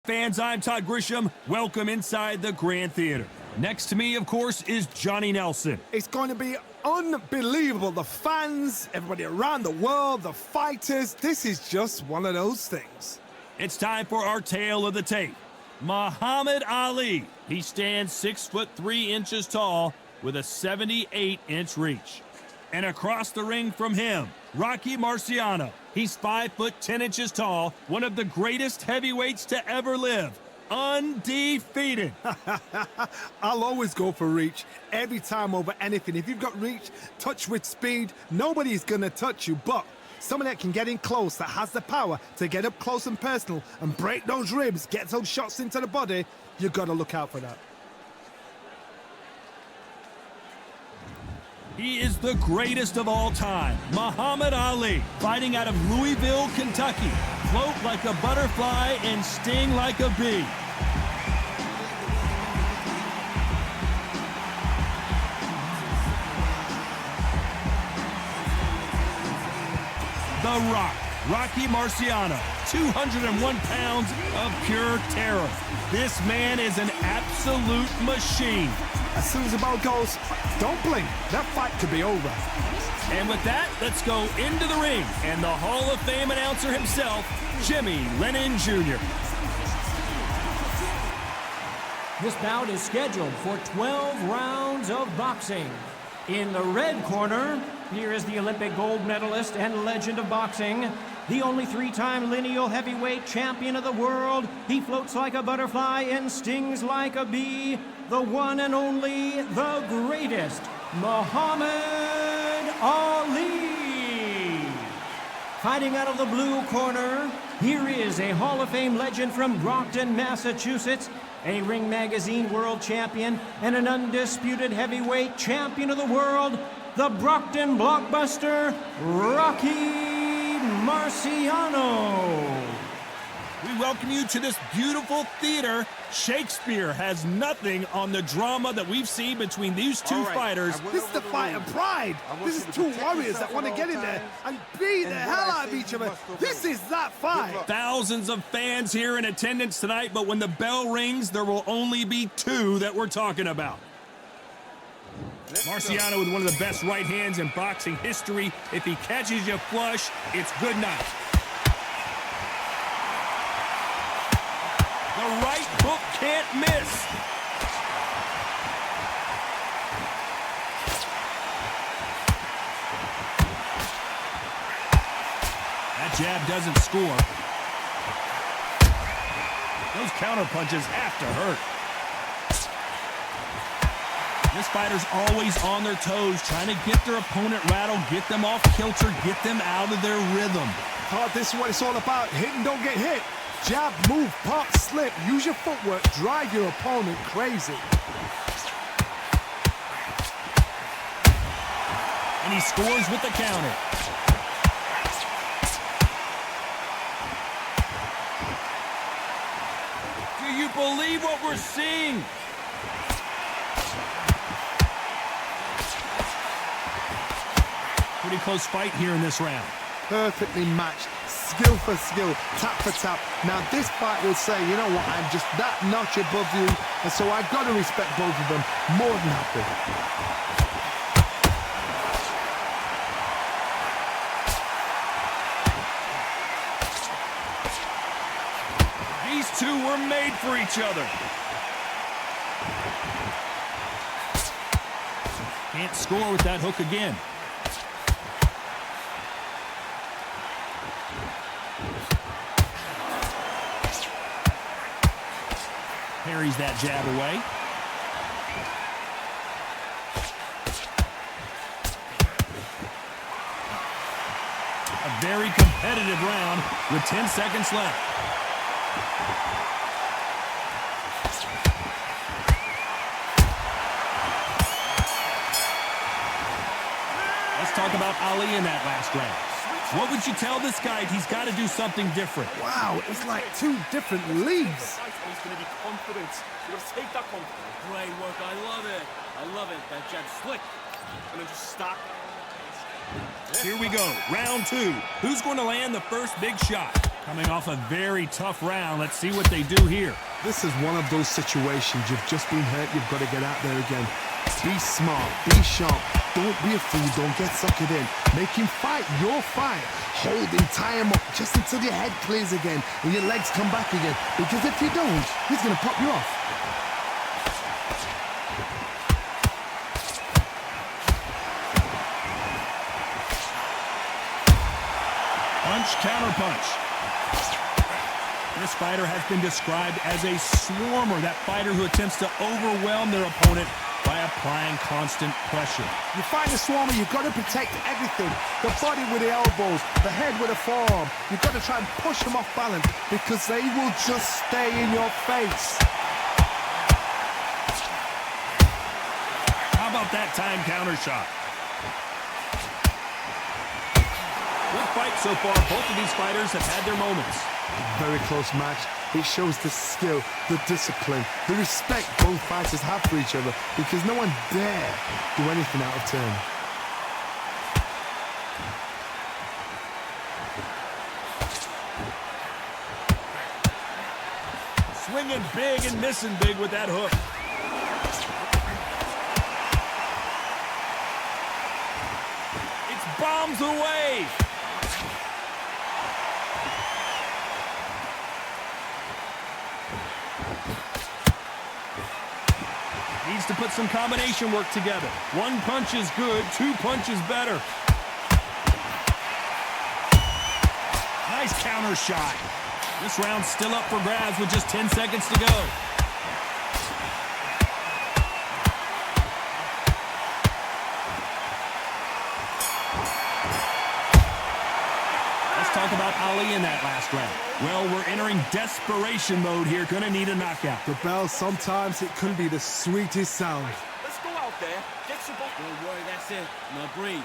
fans, I'm Todd Grisham. Welcome inside the Grand Theater. Next to me, of course, is Johnny Nelson. It's going to be unbelievable. The fans, everybody around the world, the fighters. This is just one of those things. It's time for our tale of the tape. Muhammad Ali. He stands 6'3" tall with a 78-inch reach. And across the ring from him, Rocky Marciano. He's 5'10" tall, one of the greatest heavyweights to ever live. Undefeated. I'll always go for reach every time over anything. If you've got reach, touch with speed, nobody's gonna touch you. But someone that can get in close, that has the power to get up close and personal and break those ribs, get those shots into the body, you gotta look out for that. He is the greatest of all time, Muhammad Ali, fighting out of Louisville, Kentucky. Float like a butterfly and sting like a bee. The Rock, Rocky Marciano, 201 pounds of pure terror. This man is an absolute machine. As soon as the ball goes, don't blink. That fight could be over. And with that, let's go into the ring and the Hall of Fame announcer himself, Jimmy Lennon Jr. This bout is scheduled for 12 rounds of boxing. In the red corner, here is the Olympic gold medalist and legend of boxing, the only three-time lineal heavyweight champion of the world. He floats like a butterfly and stings like a bee. The one and only, the greatest, Muhammad Ali. Fighting out of the blue corner, here is a Hall of Fame legend from Brockton, Massachusetts, a Ring Magazine world champion, and an undisputed heavyweight champion of the world, the Brockton blockbuster, Rocky Marciano. We welcome you to this beautiful theater. Shakespeare has nothing on the drama that we've seen between these two fighters. This is the fight of pride. This is two warriors that want to get in there and beat the hell out of each other. This is that fight. Thousands of fans here in attendance tonight, but when the bell rings, there will only be two that we're talking about. Marciano with one of the best right hands in boxing history. If he catches you flush, it's good night. The right hook can't miss. That jab doesn't score. Those counter punches have to hurt. This fighter's always on their toes, trying to get their opponent rattled, get them off kilter, get them out of their rhythm. Oh, this is what it's all about. Hit and don't get hit. Jab, move, pop, slip. Use your footwork. Drive your opponent crazy. And he scores with the counter. Do you believe what we're seeing? Pretty close fight here in this round. Perfectly matched. Skill for skill, tap for tap. Now this fight will say, you know what, I'm just that notch above you, and so I've got to respect both of them more than happy. These two were made for each other. Can't score with that hook again. Parries that jab away. A very competitive round with 10 seconds left. Let's talk about Ali in that last round. What would you tell this guy? He's got to do something different. Wow, it's like two different leagues. He's going to be confident. He's going to take that confidence. Great work. I love it. I love it. That jab slick. And then just stop. Here we go. Round two. Who's going to land the first big shot? Coming off a very tough round, let's see what they do here. This is one of those situations. You've just been hurt, you've got to get out there again. Be smart, be sharp, don't be a fool, don't get suckered in. Make him fight your fight. Hold him, tie him up just until your head clears again and your legs come back again. Because if you don't, he's going to pop you off. Punch, counter punch. This fighter has been described as a swarmer, that fighter who attempts to overwhelm their opponent by applying constant pressure. You find a swarmer, you've got to protect everything. The body with the elbows, the head with a forearm. You've got to try and push them off balance because they will just stay in your face. How about that time counter shot? Good fight so far. Both of these fighters have had their moments. Very close match. It shows the skill, the discipline, the respect both fighters have for each other because no one dare do anything out of turn. Swinging big and missing big with that hook. It's bombs away. Needs to put some combination work together. One punch is good, two punches better. Nice counter shot. This round's still up for grabs with just 10 seconds to go. Let's talk about Ali in that last round. Well, we're entering desperation mode here. Gonna need a knockout. The bell, sometimes it can be the sweetest sound. Let's go out there. Get your ball. Don't worry, that's it. Now breathe.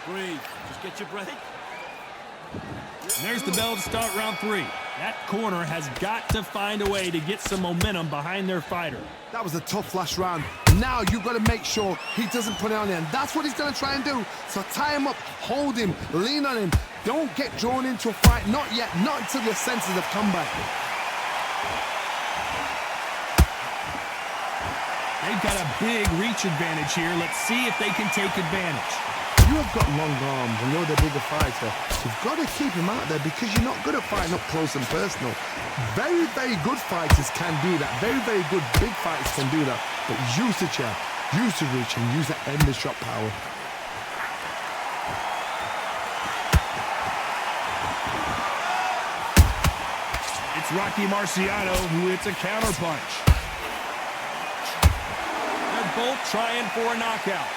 Breathe. Just get your breath. And there's the bell to start round 3. That corner has got to find a way to get some momentum behind their fighter. That was a tough last round. Now you've got to make sure he doesn't put it on him. That's what he's going to try and do. So tie him up, hold him, lean on him. Don't get drawn into a fight. Not yet. Not until your senses have come back. They've got a big reach advantage here. Let's see if they can take advantage. You have got long arms and you're the bigger fighter. You've got to keep him out there because you're not good at fighting up close and personal. Very, very good fighters can do that. Very, very good big fighters can do that. But use the jab, use the reach, and use that endless shot power. It's Rocky Marciano who hits a counter punch. They're both trying for a knockout.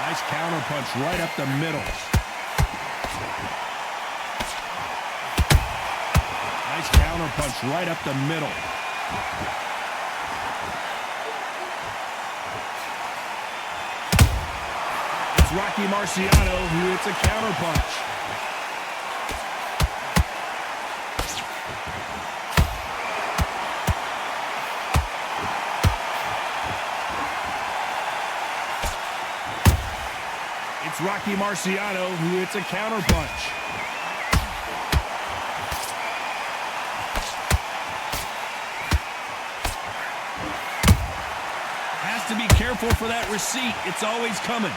Nice counter punch right up the middle. Nice counter punch right up the middle. It's Rocky Marciano who hits a counter punch. It's Rocky Marciano who hits a counter punch. Has to be careful for that receipt. It's always coming.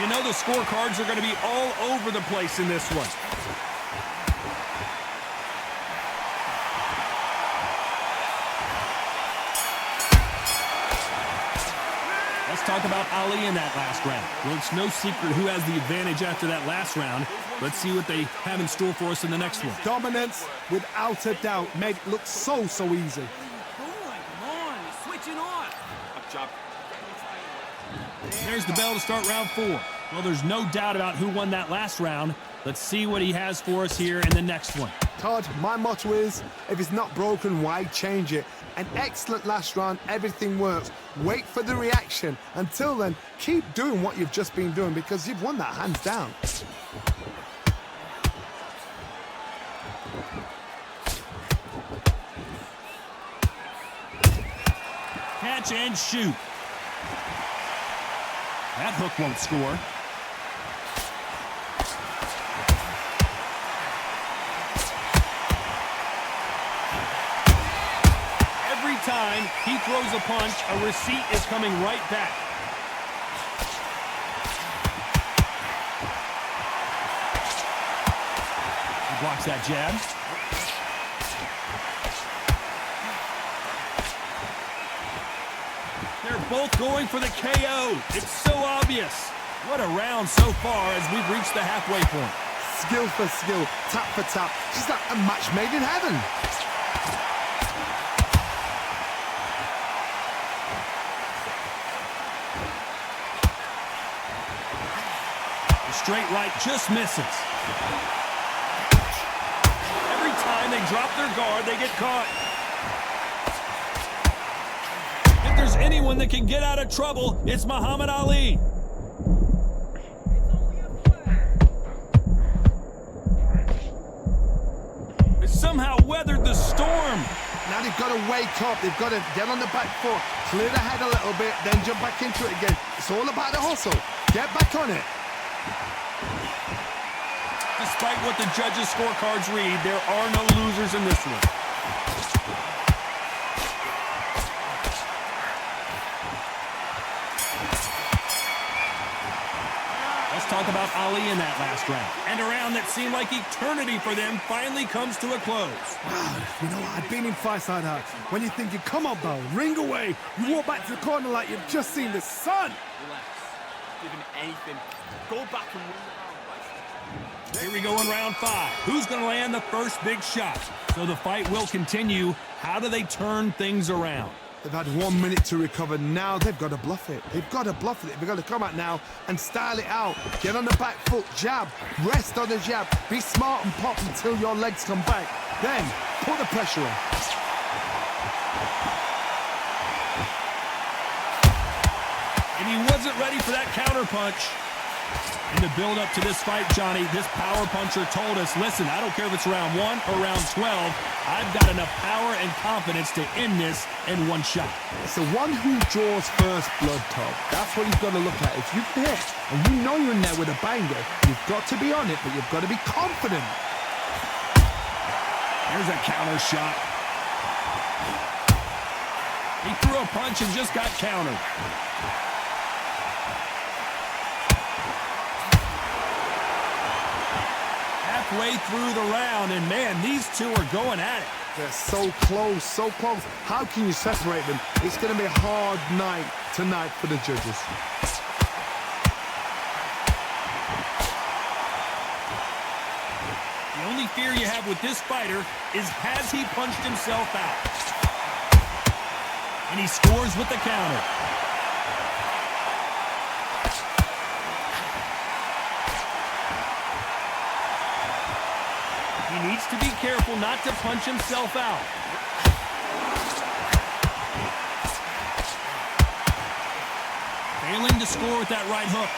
You know the scorecards are going to be all over the place in this one. Let's talk about Ali in that last round. Well, it's no secret who has the advantage after that last round. Let's see what they have in store for us in the next one. Dominance, without a doubt, made it look so easy. Come on, you're switching on. Up job. There's the bell to start round 4. Well, there's no doubt about who won that last round. Let's see what he has for us here in the next one. Todd, my motto is, if it's not broken, why change it? An excellent last round, everything works. Wait for the reaction. Until then, keep doing what you've just been doing because you've won that hands down. Catch and shoot. That hook won't score. Every time he throws a punch, a receipt is coming right back. He blocks that jab. They're both going for the KO. It's so obvious. What a round so far as we've reached the halfway point. Skill for skill, tap for tap. Just like a match made in heaven. The straight right just misses. Every time they drop their guard, they get caught. If there's anyone that can get out of trouble, it's Muhammad Ali. They somehow weathered the storm. Now they've got to wake up. They've got to get on the back foot, clear the head a little bit, then jump back into it again. It's all about the hustle. Get back on it. Despite what the judges' scorecards read, there are no losers in this one. Let's talk about Ali in that last round. And a round that seemed like eternity for them finally comes to a close. Wow, you know what? I've been in fights like that. When you're thinking, come on, bro, ring away. You walk back to the corner like you've just seen the sun. Relax. Give him anything. Go back and win the round. Here we go in round 5. Who's going to land the first big shot? So the fight will continue. How do they turn things around? They've had 1 minute to recover. Now they've got to bluff it. They've got to bluff it. They've got to come out now and style it out. Get on the back foot, jab, rest on the jab. Be smart and pop until your legs come back. Then put the pressure on. And he wasn't ready for that counter punch. In the build-up to this fight, Johnny, this power puncher told us, listen, I don't care if it's round 1 or round 12, I've got enough power and confidence to end this in one shot. It's the one who draws first blood, Tom. That's what you've got to look at. If you hit and you know you're in there with a banger, you've got to be on it, but you've got to be confident. There's a counter shot. He threw a punch and just got countered. Halfway through the round, and man, these two are going at it. They're so close, so close. How can you separate them? It's going to be a hard night tonight for the judges. The only fear you have with this fighter is, has he punched himself out? And he scores with the counter. He needs to be careful not to punch himself out. Failing to score with that right hook.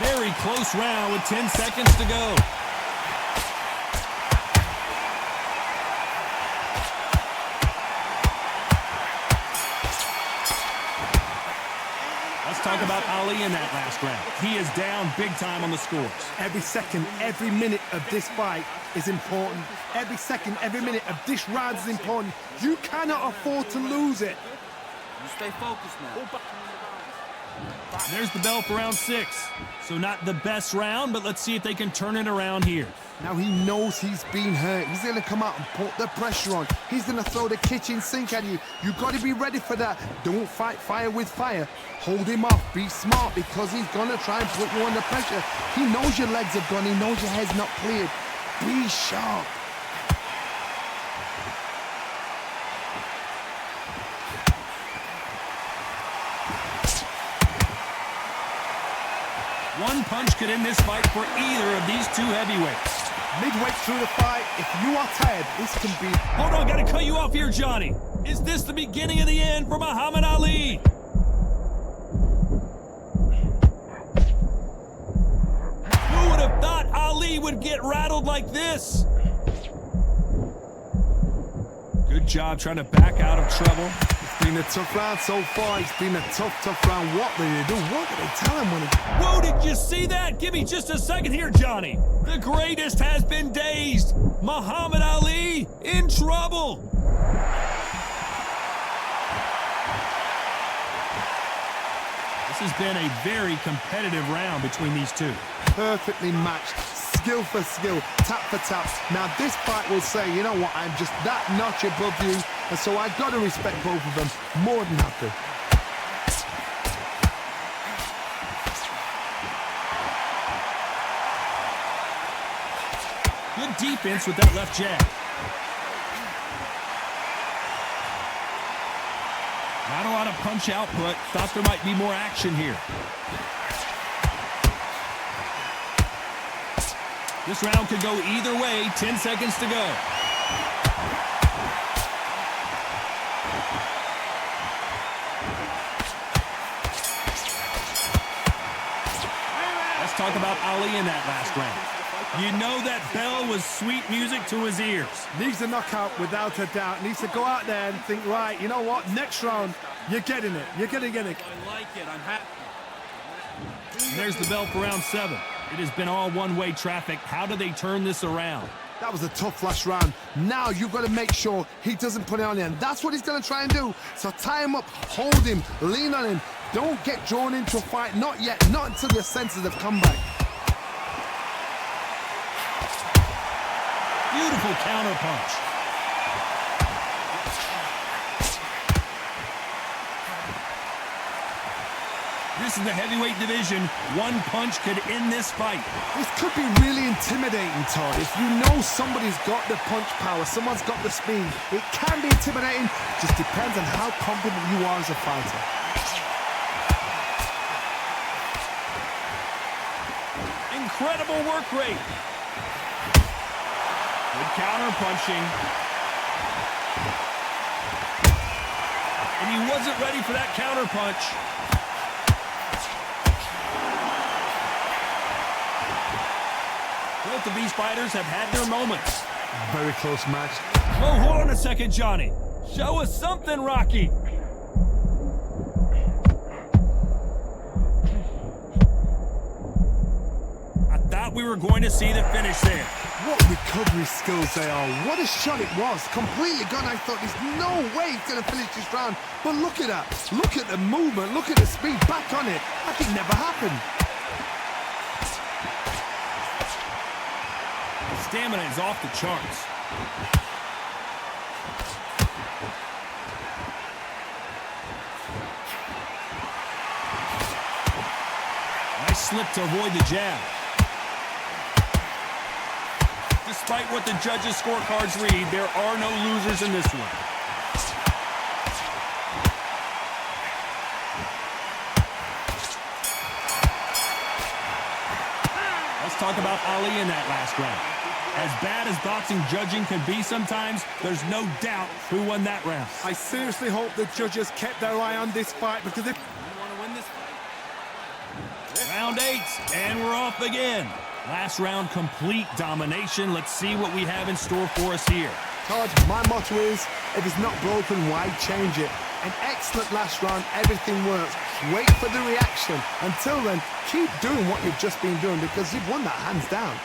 Very close round with 10 seconds to go. Talk about Ali in that last round. He is down big time on the scores. Every second, every minute of this fight is important. Every second, every minute of this round is important. You cannot afford to lose it. You stay focused now. There's the bell for round 6. So not the best round, but let's see if they can turn it around here. Now he knows he's been hurt. He's going to come out and put the pressure on. He's going to throw the kitchen sink at you. You've got to be ready for that. Don't fight fire with fire. Hold him off. Be smart because he's going to try and put you under pressure. He knows your legs are gone. He knows your head's not cleared. Be sharp. One punch could end this fight for either of these two heavyweights. Midway through the fight, if you are tired, this can be... Hold on, gotta cut you off here, Johnny. Is this the beginning of the end for Muhammad Ali? Who would have thought Ali would get rattled like this? Good job trying to back out of trouble. It's been a tough round so far. It's been a tough round. What did they do? What did they tell him when he... Whoa, did you see that? Give me just a second here, Johnny. The greatest has been dazed. Muhammad Ali in trouble. This has been a very competitive round between these two. Perfectly matched. Skill for skill, tap for tap. Now this fight will say, you know what, I'm just that notch above you, and so I've got to respect both of them more than happy. Good defense with that left jab. Not a lot of punch output. Thought there might be more action here. This round could go either way. 10 seconds to go. Let's talk about Ali in that last round. You know that bell was sweet music to his ears. Needs a knockout without a doubt. Needs to go out there and think, right, you know what, next round, you're getting it. You're going to get it. I like it. I'm happy. And there's the bell for round 7. It has been all one-way traffic. How do they turn this around? That was a tough last round. Now you've got to make sure he doesn't put it on you, and that's what he's going to try and do. So tie him up, hold him, lean on him. Don't get drawn into a fight. Not yet. Not until your senses have come back. Beautiful counter punch. This is the heavyweight division. One punch could end this fight. This could be really intimidating, Todd. If you know somebody's got the punch power, someone's got the speed, it can be intimidating. Just depends on how confident you are as a fighter. Incredible work rate. Good counter punching. And he wasn't ready for that counter punch. Both of these fighters have had their moments. Very close match. Whoa, hold on a second, Johnny. Show us something, Rocky. I thought we were going to see the finish there. What recovery skills they are. What a shot it was. Completely gone. I thought there's no way he's going to finish this round. But look at that. Look at the movement. Look at the speed. Back on it. That could never happen. Stamina is off the charts. Nice slip to avoid the jab. Despite what the judges' scorecards read, there are no losers in this one. Let's talk about Ali in that last round. As bad as boxing judging can be sometimes, there's no doubt who won that round. I seriously hope the judges kept their eye on this fight, because if... You want to win this fight? Round 8, and we're off again. Last round, complete domination. Let's see what we have in store for us here. Todd, my motto is, if it's not broken, why change it? An excellent last round, everything works. Wait for the reaction. Until then, keep doing what you've just been doing, because you've won that hands down.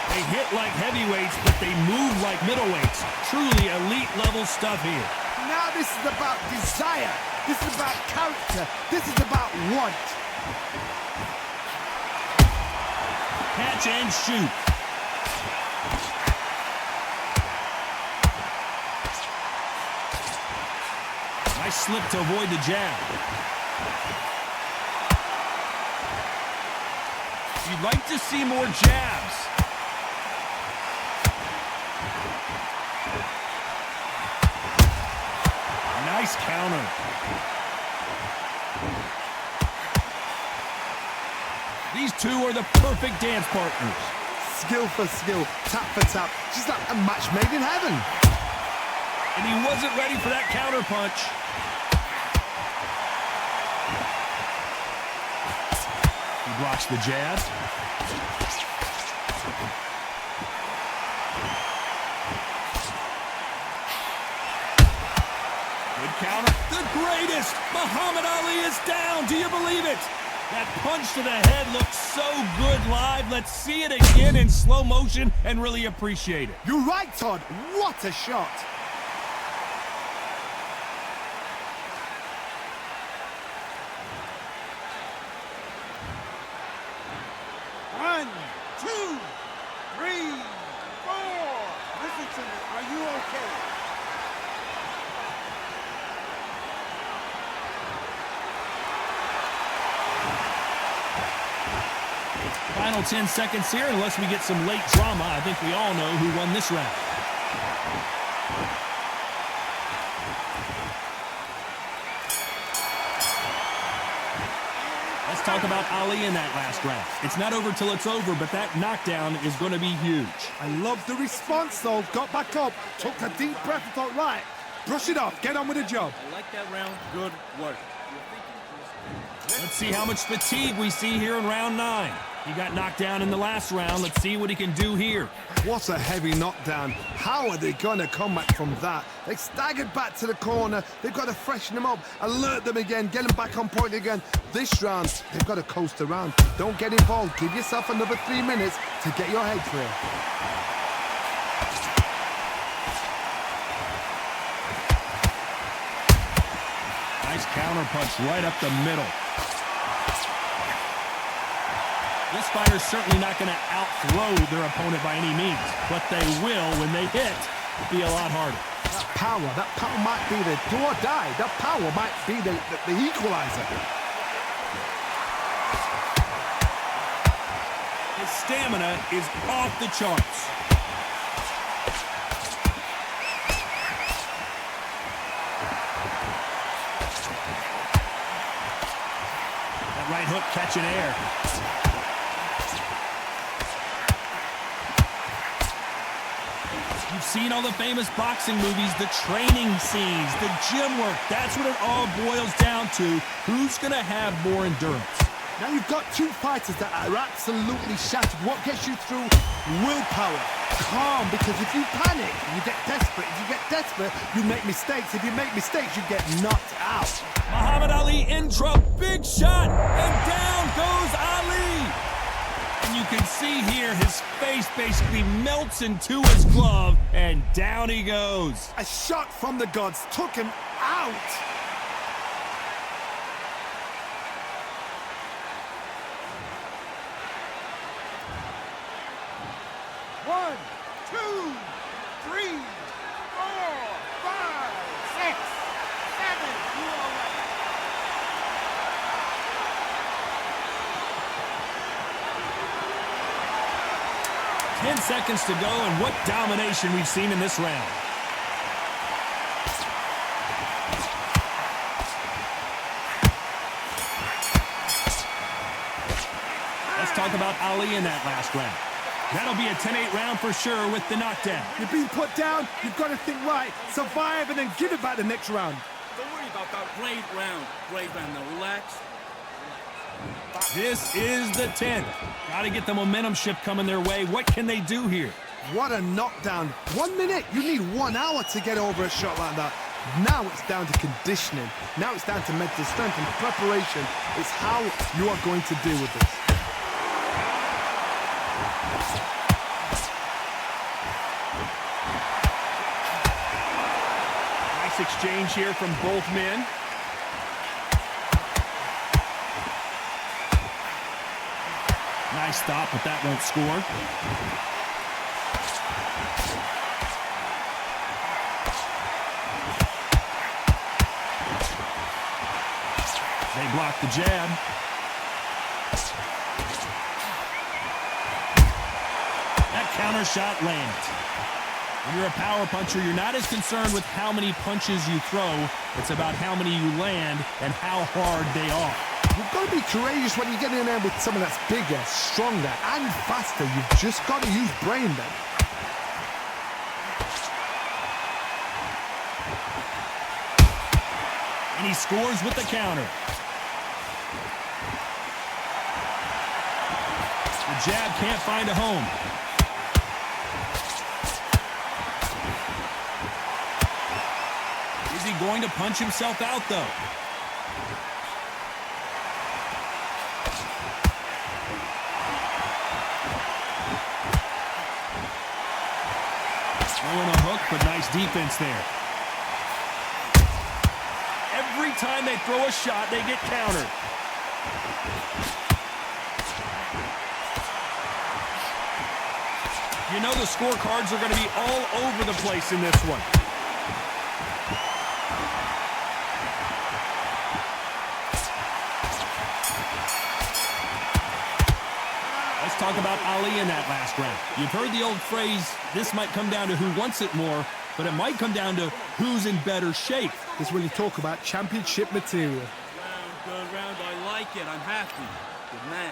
They hit like heavyweights, but they move like middleweights. Truly elite level stuff here. Now this is about desire. This is about character. This is about want. Catch and shoot. Nice slip to avoid the jab. You'd like to see more jabs. Nice counter. These two are the perfect dance partners. Skill for skill, tap for tap, just like a match made in heaven. And he wasn't ready for that counter punch. He blocks the jab. Good counter. The greatest! Muhammad Ali is down. Do you believe it? That punch to the head looks so good live. Let's see it again in slow motion and really appreciate it. You're right, Todd. What a shot. One, two, three, four. Listen to me. Are you okay? Final 10 seconds here, unless we get some late drama. I think we all know who won this round. Let's talk about Ali in that last round. It's not over till it's over, but that knockdown is going to be huge. I love the response, though. Got back up, took a deep breath and thought, right, brush it off, get on with the job. I like that round. Good work. Let's see how much fatigue we see here in round 9. He got knocked down in the last round. Let's see what he can do here. What a heavy knockdown. How are they going to come back from that? They staggered back to the corner. They've got to freshen them up, alert them again, get them back on point again. This round, they've got to coast around. Don't get involved. Give yourself another 3 minutes to get your head clear. Nice counter punch right up the middle. This fighter's certainly not going to outthrow their opponent by any means, but they will, when they hit, be a lot harder. That power might be the do or die. That power might be the equalizer. His stamina is off the charts. That right hook catching air. You've seen all the famous boxing movies, the training scenes, the gym work. That's what it all boils down to. Who's going to have more endurance? Now you've got two fighters that are absolutely shattered. What gets you through? Willpower. Calm, because if you panic, you get desperate. If you get desperate, you make mistakes. If you make mistakes, you get knocked out. Muhammad Ali in trouble. Big shot. And down goes Ali. And you can see here his face basically melts into his glove. And down he goes. A shot from the gods took him out. One, two, three, four, five, six, seven. You all right? 10 seconds to go, and what domination we've seen in this round. Let's talk about Ali in that last round. That'll be a 10-8 round for sure with the knockdown. You're being put down, you've got to think right, survive, and then give it back the next round. Don't worry about that. Great round. Great round. Now relax. This is the 10th. Got to get the momentum shift coming their way. What can they do here? What a knockdown. 1 minute, you need 1 hour to get over a shot like that. Now it's down to conditioning. Now it's down to mental strength and preparation. It's how you are going to deal with this. Nice exchange here from both men. Nice stop, but that won't score. They block the jab. That counter shot lands. When you're a power puncher, you're not as concerned with how many punches you throw. It's about how many you land and how hard they are. You've got to be courageous when you get in there with someone that's bigger, stronger, and faster. You've just got to use brain then. And he scores with the counter. The jab can't find a home. Is he he going to punch himself out, though? Throwing a hook, but nice defense there. Every time they throw a shot, they get countered. You know the scorecards are going to be all over the place in this one. Let's talk about Ali in that last round. You've heard the old phrase, this might come down to who wants it more, but it might come down to who's in better shape. This is when you talk about championship material. Round, good round. I like it. I'm happy. Good man.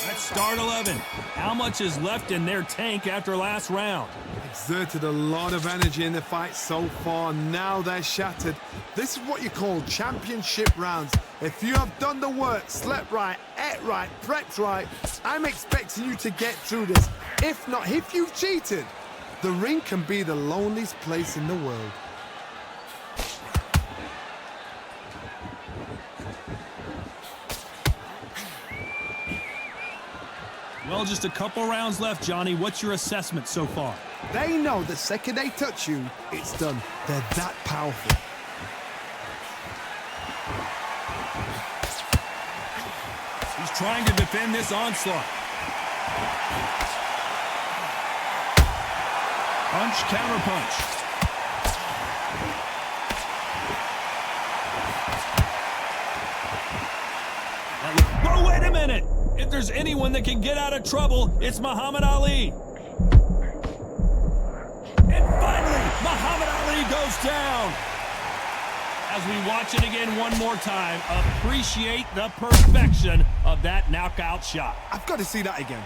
Let's start 11. How much is left in their tank after last round? Exerted a lot of energy in the fight so far. Now they're shattered. This is what you call championship rounds. If you have done the work, slept right, ate right, prepped right, I'm expecting you to get through this. If not, if you've cheated, the ring can be the loneliest place in the world. Well, just a couple rounds left, Johnny. What's your assessment so far? They know the second they touch you, it's done. They're that powerful. He's trying to defend this onslaught. Punch, counter punch. Whoa, wait a minute! If there's anyone that can get out of trouble, it's Muhammad Ali. And finally, Muhammad Ali goes down. As we watch it again one more time, appreciate the perfection of that knockout shot. I've got to see that again.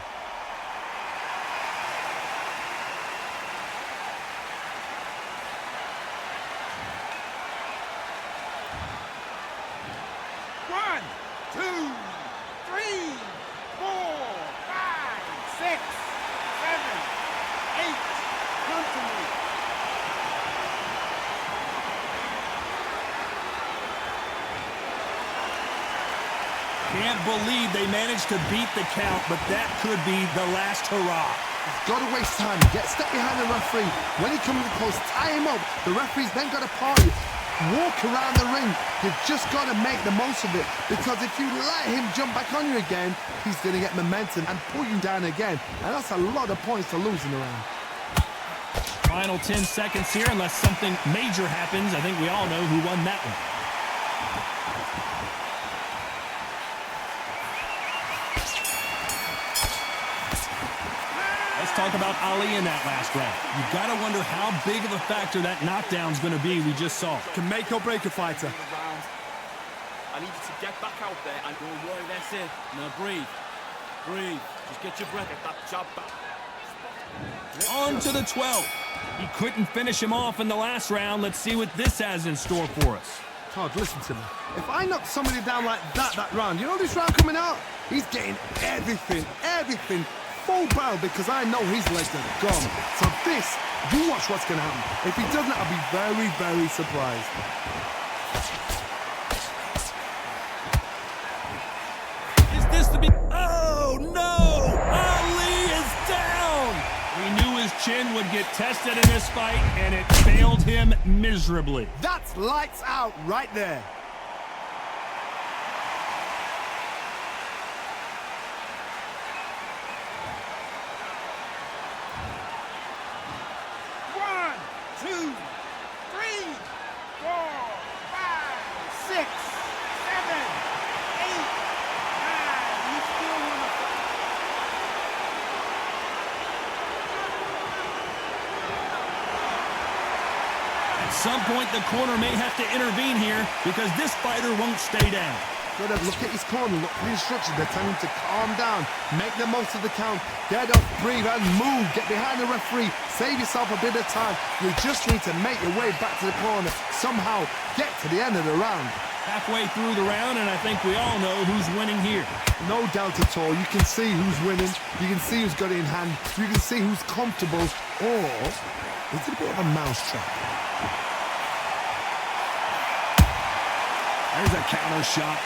One, two, three, 4, 5, 6, 7, 8. Come to me. Can't believe they managed to beat the count, but that could be the last hurrah. Got to waste time. Get step behind the referee. When he comes close, tie him up. The referee's then got to part you. Walk around the ring. You've just got to make the most of it, because if you let him jump back on you again, he's going to get momentum and pull you down again, and that's a lot of points to lose in the round. Final 10 seconds here, unless something major happens. I think we all know who won that one. Let's talk about Ali in that last round. You've got to wonder how big of a factor that knockdown's going to be we just saw. Can make or break a fighter. I need you to get back out there and don't worry, that's it. Now breathe. Breathe. Just get your breath. Get that job back. On to the 12th. He couldn't finish him off in the last round. Let's see what this has in store for us. Todd, listen to me. If I knock somebody down like that round, you know this round coming out? He's getting everything, full barrel, because I know his legs are gone. So this, you watch what's going to happen. If he doesn't, I'll be very, very surprised. Is this to be... Oh, no! Ali is down! We knew his chin would get tested in this fight, and it failed him miserably. That's lights out right there. One, two, three, 4, 5, 6, 7, 8, 9. You still want to fight? At some point, the corner may have to intervene here because this fighter won't stay down. Gotta look at his corner, look for the instructions. They're telling him to calm down, make the most of the count, get up, breathe, and move. Get behind the referee, save yourself a bit of time. You just need to make your way back to the corner. Somehow, get to the end of the round. Halfway through the round, and I think we all know who's winning here. No doubt at all. You can see who's winning. You can see who's got it in hand. You can see who's comfortable. Or is it a bit of a mousetrap? There's a counter shot.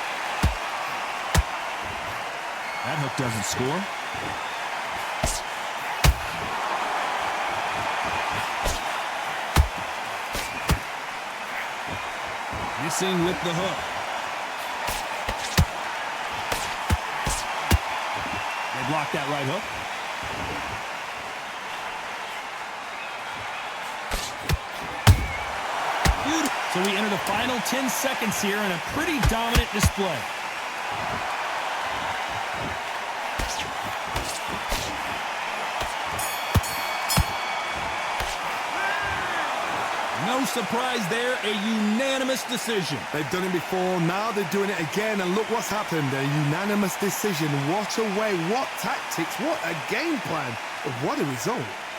That hook doesn't score. Missing with the hook. They blocked that right hook. So we enter the final 10 seconds here in a pretty dominant display. No surprise there, a unanimous decision. They've done it before, now they're doing it again, and look what's happened. A unanimous decision. What a way, what tactics, what a game plan. What a result.